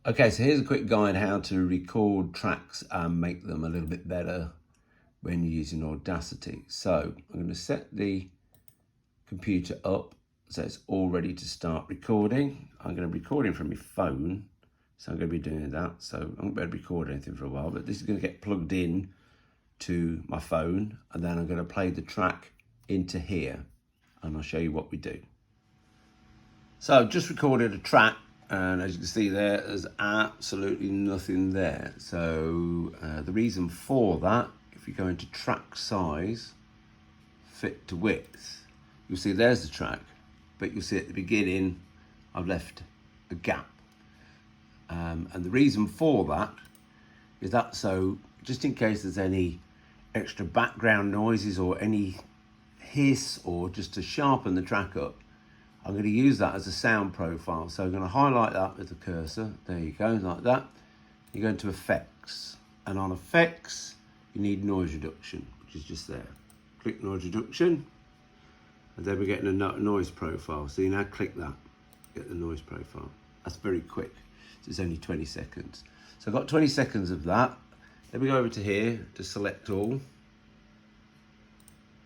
Okay, so here's a quick guide how to record tracks and make them a little bit better when you're using Audacity. So I'm going to set the computer up so it's all ready to start recording. I'm going to be recording from my phone, so I'm going to be doing that. So I won't be able to record anything for a while, but this is going to get plugged in to my phone, and then I'm going to play the track into here, and I'll show you what we do. So I've just recorded a track, and as you can see there's absolutely nothing there. So the reason for that, if you go into track size, fit to width, you'll see there's the track, but you'll see at the beginning I've left a gap. And the reason for that is that so just in case there's any extra background noises or any hiss, or just to sharpen the track up, I'm going to use that as a sound profile. So I'm going to highlight that with the cursor. There you go, like that. You go into effects, and on effects you need noise reduction, which is just there. Click noise reduction, and then we're getting a noise profile. So you now click that, get the noise profile. That's very quick. So it's only 20 seconds. So I've got 20 seconds of that. Then we go over to here to select all.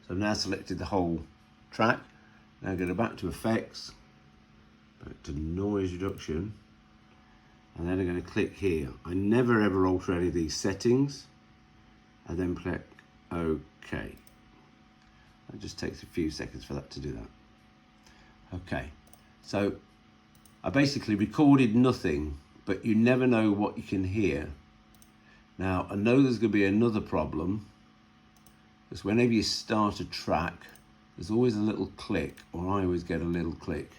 So I've now selected the whole track. Now go back to effects, back to noise reduction, and then I'm going to click here. I never ever alter any of these settings, and then click OK. It just takes a few seconds for that to do that. Okay, so I basically recorded nothing, but you never know what you can hear. Now, I know there's going to be another problem, because whenever you start a track, there's always a little click, or I always get a little click,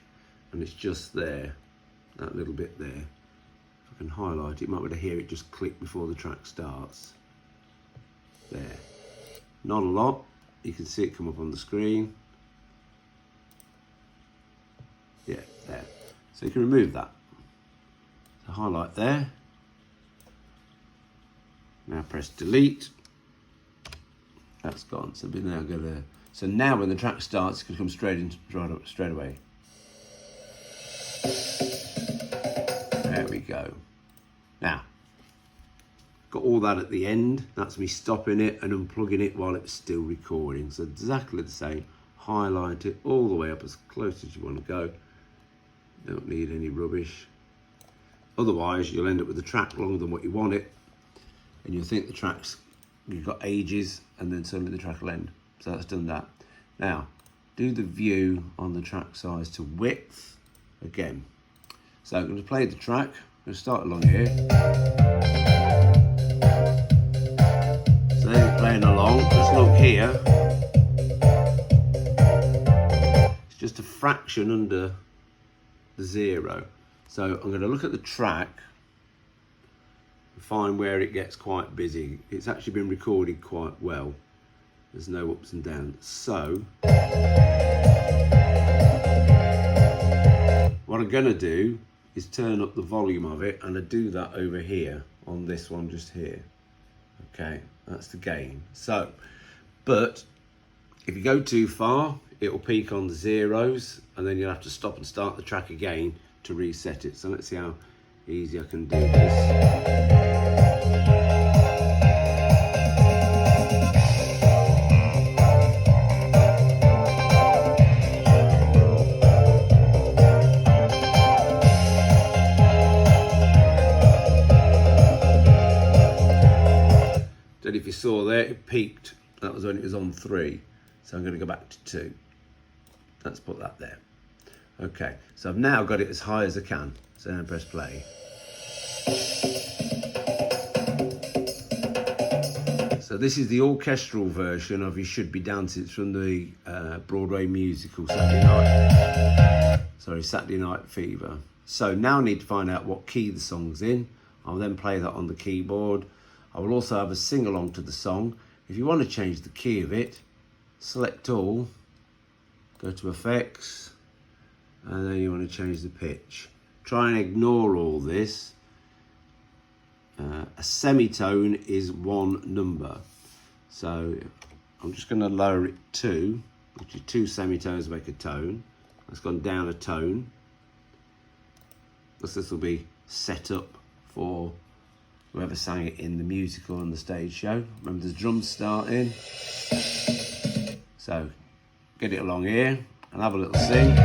and it's just there, that little bit there. If I can highlight it, you might be able to hear it just click before the track starts. There. Not a lot. You can see it come up on the screen. Yeah, there. So you can remove that. So highlight there. Now press delete. That's gone. So we now go there. So now when the track starts, it can come straight away. There we go. Now, got all that at the end. That's me stopping it and unplugging it while it's still recording. So exactly the same. Highlight it all the way up as close as you want to go. Don't need any rubbish. Otherwise, you'll end up with a track longer than what you want it, and you'll think the track's, you've got ages, and then suddenly the track will end. So that's done that. Now, do the view on the track size to width again. So I'm going to play the track. I'm going to start along here. So there you're playing along. Just look here. It's just a fraction under the 0. So I'm going to look at the track and find where it gets quite busy. It's actually been recorded quite well. There's no ups and downs. So what I'm going to do is turn up the volume of it, and I do that over here on this one just here. Okay, that's the gain. So, but if you go too far, it will peak on the zeros, and then you'll have to stop and start the track again to reset it. So let's see how easy I can do this. And if you saw there, it peaked. That was when it was on 3. So I'm going to go back to 2. Let's put that there. Okay, so I've now got it as high as I can. So now press play. So this is the orchestral version of You Should Be Dancing. It's from the Broadway musical Saturday Night Fever. So now I need to find out what key the song's in. I'll then play that on the keyboard. I will also have a sing-along to the song. If you want to change the key of it, select all, go to effects, and then you want to change the pitch. Try and ignore all this. A semitone is one number. So I'm just going to lower it 2, which is 2 semitones make a tone. That's gone down a tone. This will be set up or whoever sang it in the musical and the stage show. Remember, there's drums starting. So get it along here and have a little sing.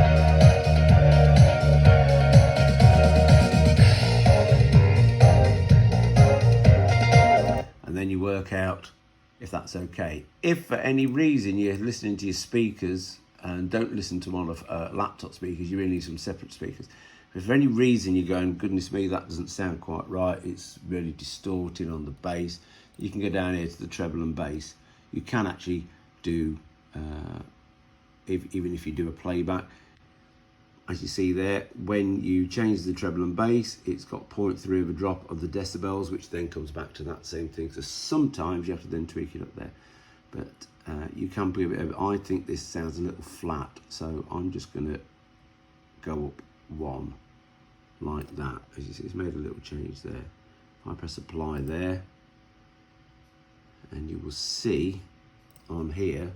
And then you work out if that's okay. If for any reason you're listening to your speakers and don't listen to one of laptop speakers, you really need some separate speakers. If for any reason you're going, goodness me, that doesn't sound quite right, it's really distorted on the bass, you can go down here to the treble and bass. You can actually do, even if you do a playback, as you see there, when you change the treble and bass, it's got 0.3 of a drop of the decibels, which then comes back to that same thing. So sometimes you have to then tweak it up there. But you can be a bit of, I think this sounds a little flat, so I'm just going to go up one like that. As you see, it's made a little change there. If I press apply there, and you will see on here,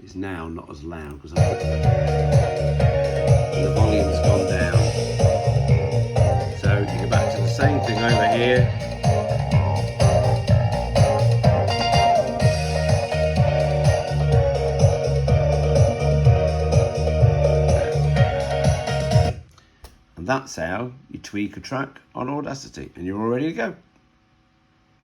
it's now not as loud because the volume's gone down. So you go back to the same thing over here. And that's how you tweak a track on Audacity, and you're all ready to go.